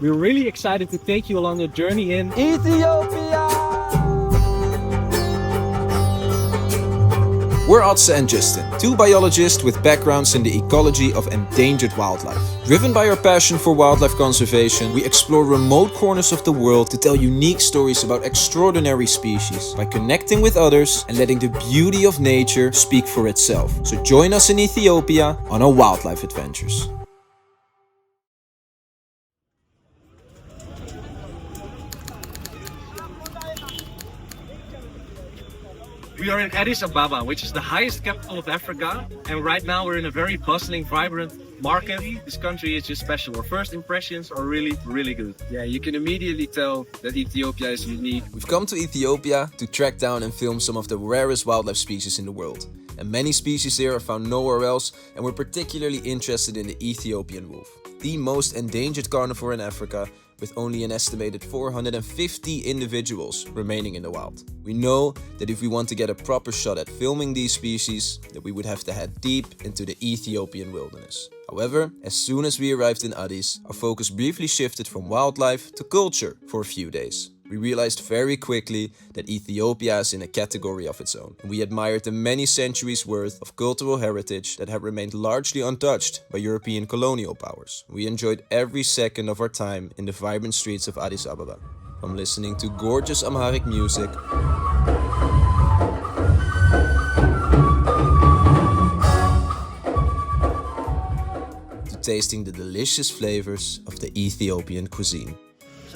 We're really excited to take you along a journey in Ethiopia! We're Addis and Justin, two biologists with backgrounds in the ecology of endangered wildlife. Driven by our passion for wildlife conservation, we explore remote corners of the world to tell unique stories about extraordinary species by connecting with others and letting the beauty of nature speak for itself. So join us in Ethiopia on our wildlife adventures. We are in Addis Ababa, which is the highest capital of Africa, and right now we're in a very bustling, vibrant market. This country is just special. Our first impressions are really good. Yeah, you can immediately tell that Ethiopia is unique. We've come to Ethiopia to track down and film some of the rarest wildlife species in the world. And many species here are found nowhere else, and we're particularly interested in the Ethiopian wolf, the most endangered carnivore in Africa, with only an estimated 450 individuals remaining in the wild. We know that if we want to get a proper shot at filming these species, that we would have to head deep into the Ethiopian wilderness. However, as soon as we arrived in Addis, our focus briefly shifted from wildlife to culture for a few days. We realized very quickly that Ethiopia is in a category of its own, and we admired the many centuries worth of cultural heritage that had remained largely untouched by European colonial powers. We enjoyed every second of our time in the vibrant streets of Addis Ababa, from listening to gorgeous Amharic music to tasting the delicious flavors of the Ethiopian cuisine.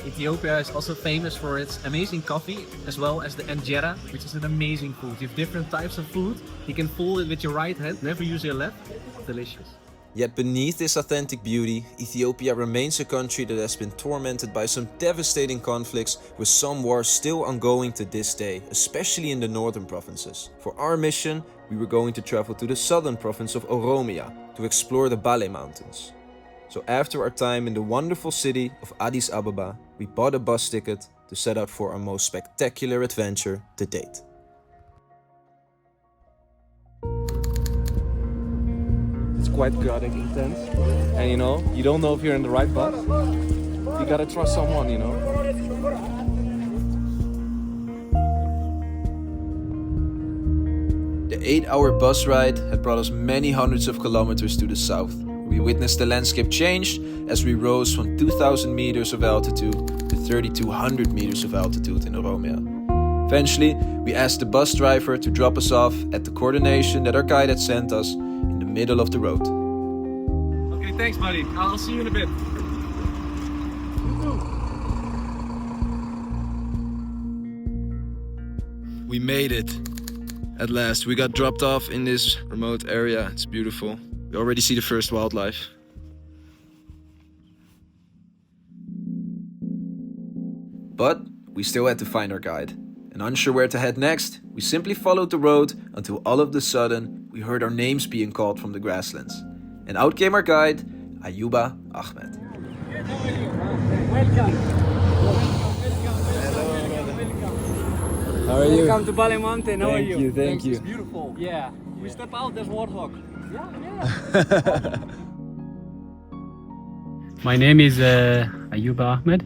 Ethiopia is also famous for its amazing coffee, as well as the injera, which is an amazing food. You have different types of food. You can fold it with your right hand, never use your left. Delicious. Yet beneath this authentic beauty, Ethiopia remains a country that has been tormented by some devastating conflicts, with some wars still ongoing to this day, especially in the northern provinces. For our mission, we were going to travel to the southern province of Oromia to explore the Bale Mountains. So after our time in the wonderful city of Addis Ababa, we bought a bus ticket to set out for our most spectacular adventure to date. It's quite chaotic, intense, and you don't know if you're in the right bus. You gotta trust someone, The 8-hour bus ride had brought us many hundreds of kilometers to the south. We witnessed the landscape change as we rose from 2,000 meters of altitude to 3,200 meters of altitude in Oromia. Eventually, we asked the bus driver to drop us off at the coordination that our guide had sent us in the middle of the road. Okay, thanks buddy. I'll see you in a bit. We made it. At last, we got dropped off in this remote area. It's beautiful. We already see the first wildlife. But we still had to find our guide. And unsure where to head next, we simply followed the road until all of a sudden we heard our names being called from the grasslands. And out came our guide, Ayuba Ahmed. How are you? Welcome to Bale Mountain. How are you? Thank you. It's beautiful. Yeah. We step out, there's warthog. My name is Ayuba Ahmed.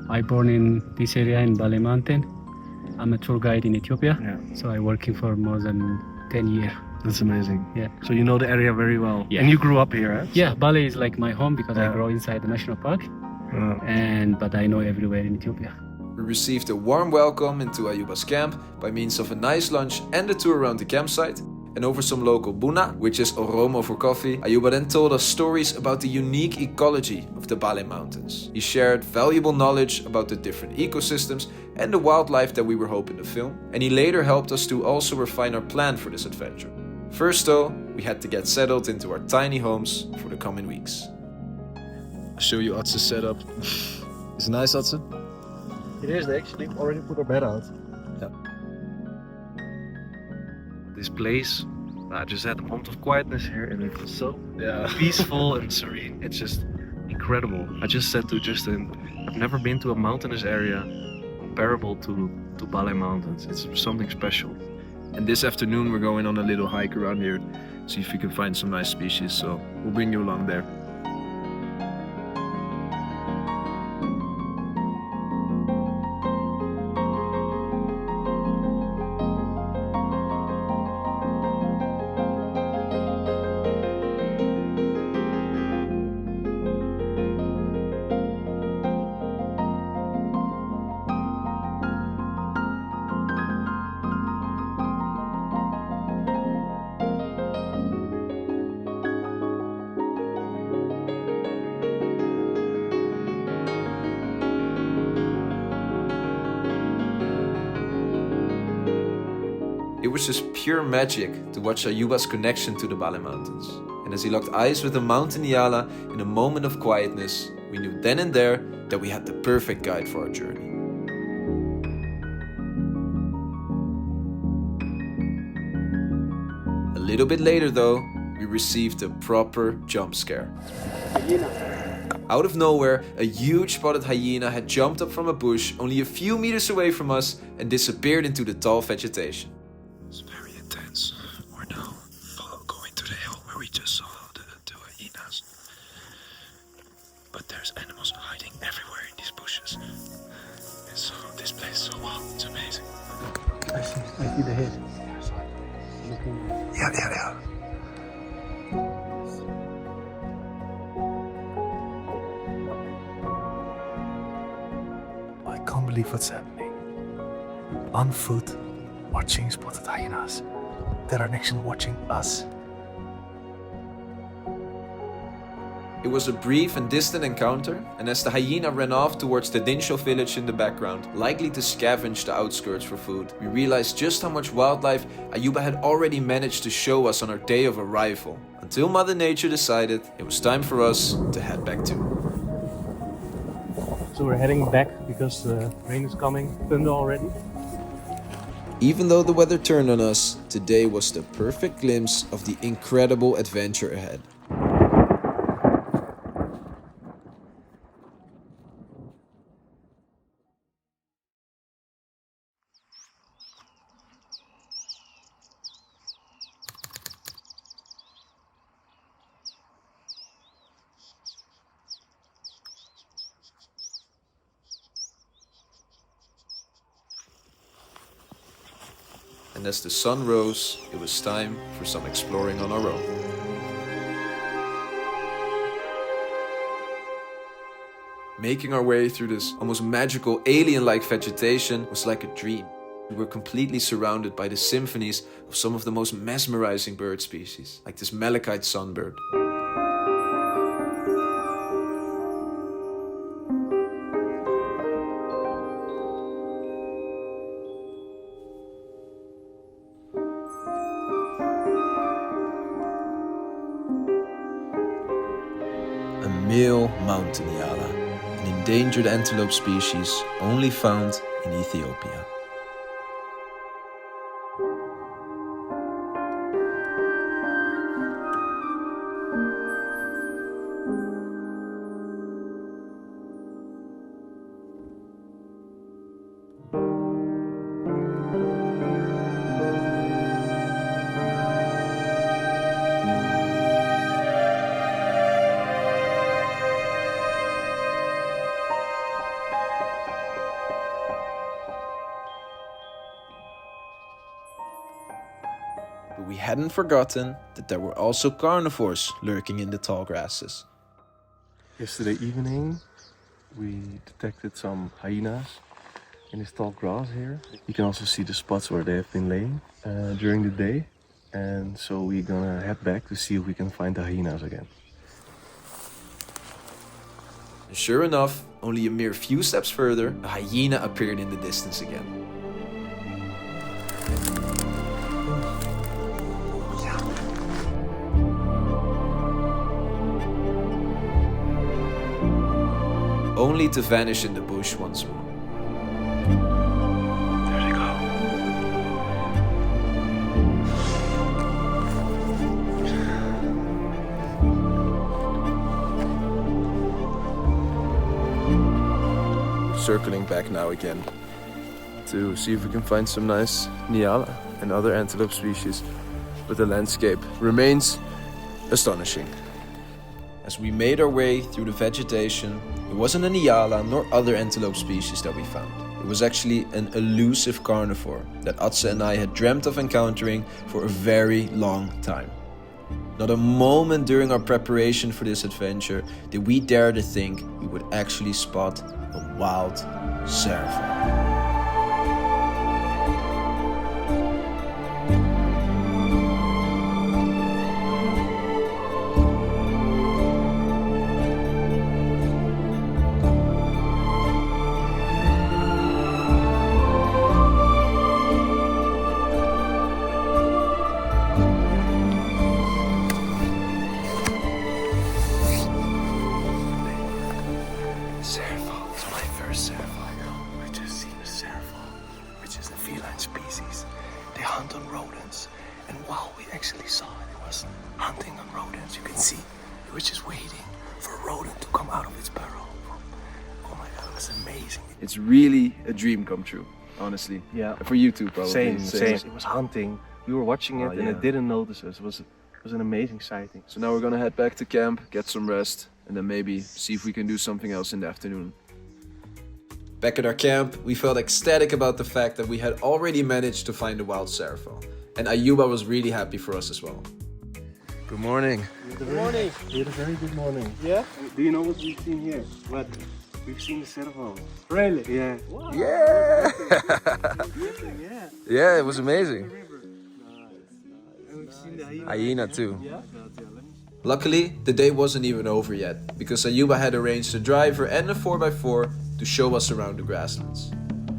I born in this area in Bale Mountain. I'm a tour guide in Ethiopia, so I working for more than 10 years. That's amazing. Yeah. So you know the area very well. Yeah. And you grew up here, eh? Yeah, Bale is like my home because I grow inside the national park, but I know everywhere in Ethiopia. We received a warm welcome into Ayuba's camp by means of a nice lunch and a tour around the campsite. And over some local buna, which is Oromo for coffee, Ayuba then told us stories about the unique ecology of the Bale Mountains. He shared valuable knowledge about the different ecosystems and the wildlife that we were hoping to film. And he later helped us to also refine our plan for this adventure. First though, we had to get settled into our tiny homes for the coming weeks. I'll show you Addis' setup. Is it nice, Addis? It is. They actually already put our bed out. This place, I just had a moment of quietness here, and it was so peaceful and serene. It's just incredible. I just said to Justin, I've never been to a mountainous area comparable to Bale Mountains. It's something special. And this afternoon we're going on a little hike around here, see if we can find some nice species, so we'll bring you along there. was just pure magic to watch Ayuba's connection to the Bale Mountains. And as he locked eyes with the mountain Nyala in a moment of quietness, we knew then and there that we had the perfect guide for our journey. A little bit later though, we received a proper jump scare. Out of nowhere, a huge spotted hyena had jumped up from a bush only a few meters away from us and disappeared into the tall vegetation. It's very intense. We're now going to the hill where we just saw the hyenas. But there's animals hiding everywhere in these bushes. And so this place is so wild, it's amazing. I see the head. Yeah. I can't believe what's happening. On foot, watching spotted hyenas that are actually watching us. It was a brief and distant encounter, and as the hyena ran off towards the Dinsho village in the background, likely to scavenge the outskirts for food, we realized just how much wildlife Ayuba had already managed to show us on our day of arrival, until Mother Nature decided it was time for us to head back too. So we're heading back because the rain is coming, thunder already. Even though the weather turned on us, today was the perfect glimpse of the incredible adventure ahead. And as the sun rose, it was time for some exploring on our own. Making our way through this almost magical alien-like vegetation was like a dream. We were completely surrounded by the symphonies of some of the most mesmerizing bird species, like this malachite sunbird. Male mountain Nyala, an endangered antelope species only found in Ethiopia. But we hadn't forgotten that there were also carnivores lurking in the tall grasses. Yesterday evening we detected some hyenas in this tall grass here. You can also see the spots where they have been laying during the day. And so we're gonna head back to see if we can find the hyenas again. And sure enough, only a mere few steps further, a hyena appeared in the distance again. Only to vanish in the bush once more. There they go. We're circling back now again to see if we can find some nice Nyala and other antelope species, but the landscape remains astonishing. As we made our way through the vegetation, it wasn't a Nyala nor other antelope species that we found. It was actually an elusive carnivore that Atse and I had dreamt of encountering for a very long time. Not a moment during our preparation for this adventure did we dare to think we would actually spot a wild serval. It's my first serval. We just seen a serval, which is a feline species. They hunt on rodents, and while we actually saw it, it was hunting on rodents. You can see it was just waiting for a rodent to come out of its burrow. Oh my god, it was amazing. It's really a dream come true, honestly. Yeah. For you too, probably. Same. It was hunting. We were watching it, and yeah. it didn't notice us. It was an amazing sighting. So now we're gonna head back to camp, get some rest, and then maybe see if we can do something else in the afternoon. Back at our camp, we felt ecstatic about the fact that we had already managed to find a wild serval. And Ayuba was really happy for us as well. Good morning. Good morning. We had a very good morning. Yeah? Do you know what we've seen here? What? We've seen the serval. Really? Yeah. Yeah! Yeah. Yeah, it was amazing. And we've seen the Hyena too. Luckily, the day wasn't even over yet, because Ayuba had arranged a driver and a 4x4 to show us around the grasslands.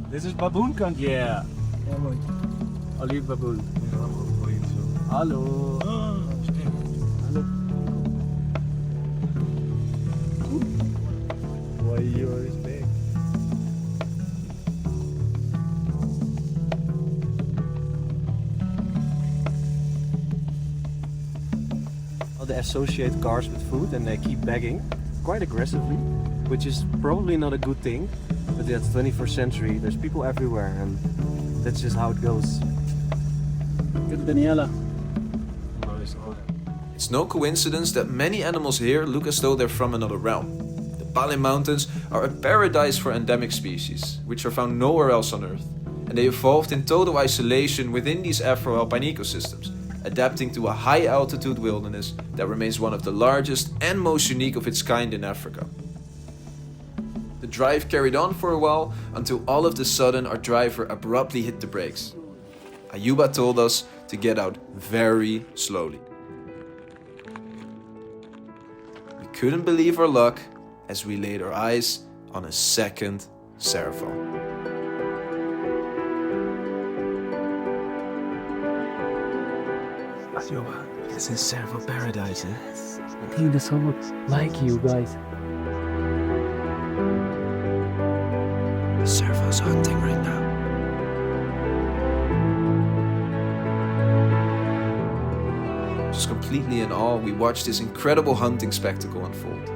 This is baboon country. Yeah. Olive baboon. Hallo. Hallo. Why you always big? They associate cars with food and they keep begging quite aggressively, which is probably not a good thing. But that's 21st century. There's people everywhere, and that's just how it goes. Good, Daniela. It's no coincidence that many animals here look as though they're from another realm. The Bale Mountains are a paradise for endemic species, which are found nowhere else on Earth. And they evolved in total isolation within these Afro-alpine ecosystems, adapting to a high-altitude wilderness that remains one of the largest and most unique of its kind in Africa. The drive carried on for a while until all of a sudden our driver abruptly hit the brakes. Ayuba told us to get out very slowly. We couldn't believe our luck as we laid our eyes on a second serval. Ayuba, this is serval paradise, eh? I think that's so like you guys. The serval's hunting right now. Just completely in awe, we watched this incredible hunting spectacle unfold.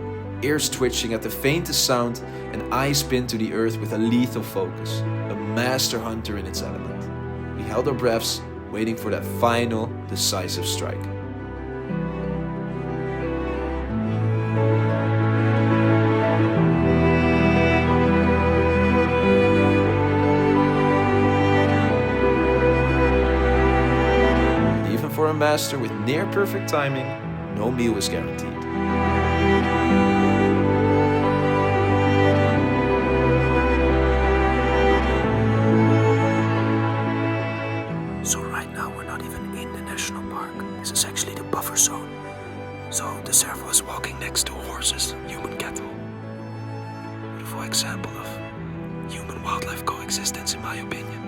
Ears twitching at the faintest sound and eyes pinned to the earth with a lethal focus. A master hunter in its element. We held our breaths, waiting for that final, decisive strike. Even for a master with near-perfect timing, no meal is guaranteed. So right now we're not even in the national park. This is actually the buffer zone. So the serval is walking next to horses, human cattle. Beautiful example of human-wildlife coexistence, in my opinion.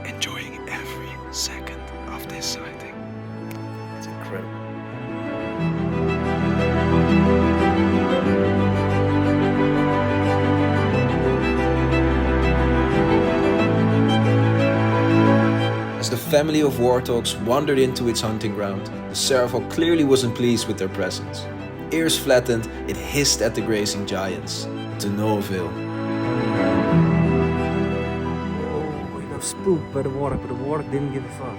Enjoying every second of this sighting. It's incredible. As the family of warthogs wandered into its hunting ground, the serval clearly wasn't pleased with their presence. Ears flattened, it hissed at the grazing giants, to no avail. Oh, we got spooked by the water, but the water didn't give a fuck.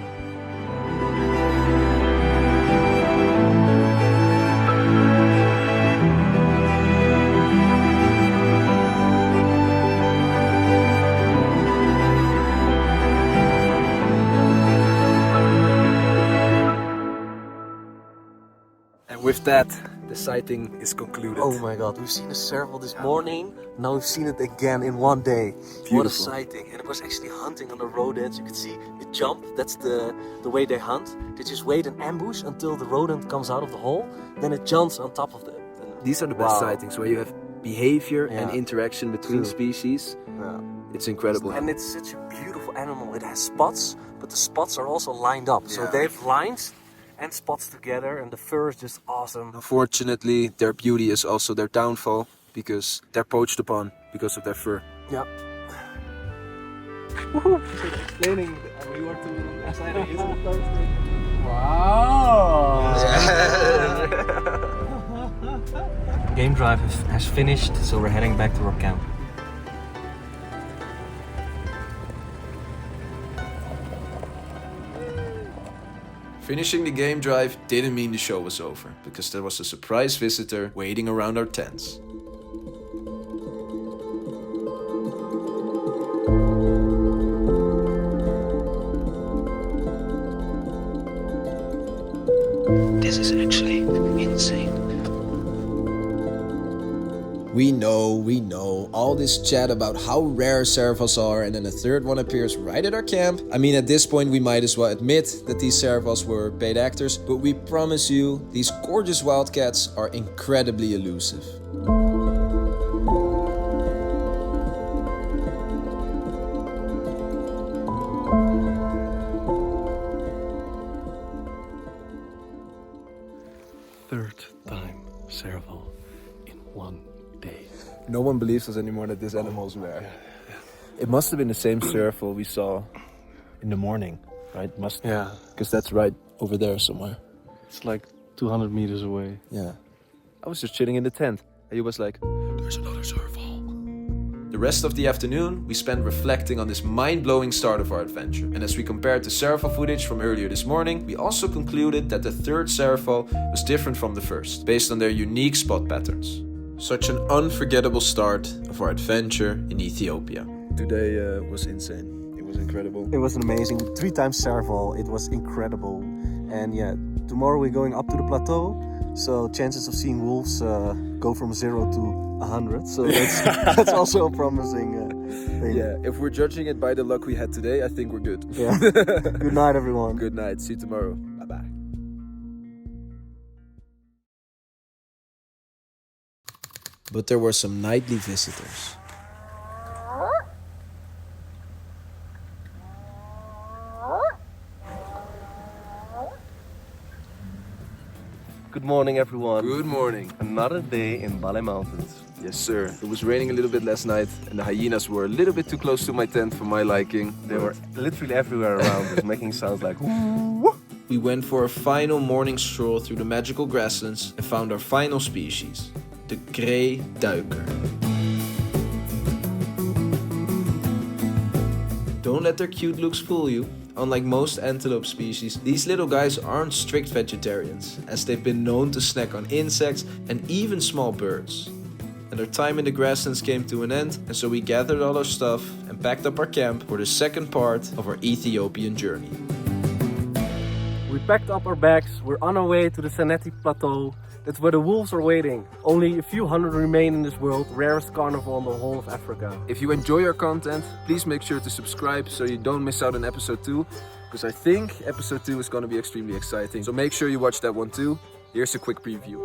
With that, the sighting is concluded. Oh my god, we've seen the serval this morning. Now we've seen it again in one day. Beautiful. What a sighting. And it was actually hunting on the rodents. You can see it jump. That's the way they hunt. They just wait in ambush until the rodent comes out of the hole. Then it jumps on top of them. These are the best Wow. sightings, where you have behavior and Yeah. interaction between True. species. Yeah. It's incredible. And it's such a beautiful animal. It has spots, but the spots are also lined up. So Yeah. they have lines and spots together, and the fur is just awesome. Unfortunately, their beauty is also their downfall. because they're poached upon because of their fur. Ja. Explaining we were to outside of Wow! Game drive has finished, so we're heading back to our camp. Finishing the game drive didn't mean the show was over, because there was a surprise visitor waiting around our tents. This is actually insane. We know, all this chat about how rare servals are, and then a third one appears right at our camp. I mean, at this point we might as well admit that these servals were paid actors, but we promise you, these gorgeous wildcats are incredibly elusive. Third time serval in one day. No one believes us anymore that this animal's rare. It must have been the same serval we saw in the morning, right? Yeah. Because that's right over there somewhere. It's like 200 meters away. Yeah. I was just chilling in the tent, and he was like, "There's another serval." The rest of the afternoon we spent reflecting on this mind-blowing start of our adventure, and as we compared the serval footage from earlier this morning, we also concluded that the third serval was different from the first, based on their unique spot patterns. Such an unforgettable start of our adventure in Ethiopia. Today was insane. It was incredible. It was an amazing 3 times serval. It was incredible. And yeah, tomorrow we're going up to the plateau. So chances of seeing wolves go from 0 to 100. So that's also a promising thing. Yeah, if we're judging it by the luck we had today, I think we're good. Yeah. Good night, everyone. Good night. See you tomorrow. Bye-bye. But there were some nightly visitors. Good morning, everyone. Good morning. Another day in Bale Mountains. Yes, sir. It was raining a little bit last night, and the hyenas were a little bit too close to my tent for my liking. They were literally everywhere around us, making sounds like We went for a final morning stroll through the magical grasslands and found our final species, the grey duiker. Don't let their cute looks fool you. Unlike most antelope species, these little guys aren't strict vegetarians, as they've been known to snack on insects and even small birds. And our time in the grasslands came to an end, and so we gathered all our stuff and packed up our camp for the second part of our Ethiopian journey. We packed up our bags. We're on our way to the Seneti Plateau. That's where the wolves are waiting. Only a few hundred remain in this world, rarest carnivore in the whole of Africa. If you enjoy our content, please make sure to subscribe so you don't miss out on episode 2, because I think episode 2 is going to be extremely exciting. So make sure you watch that one too. Here's a quick preview.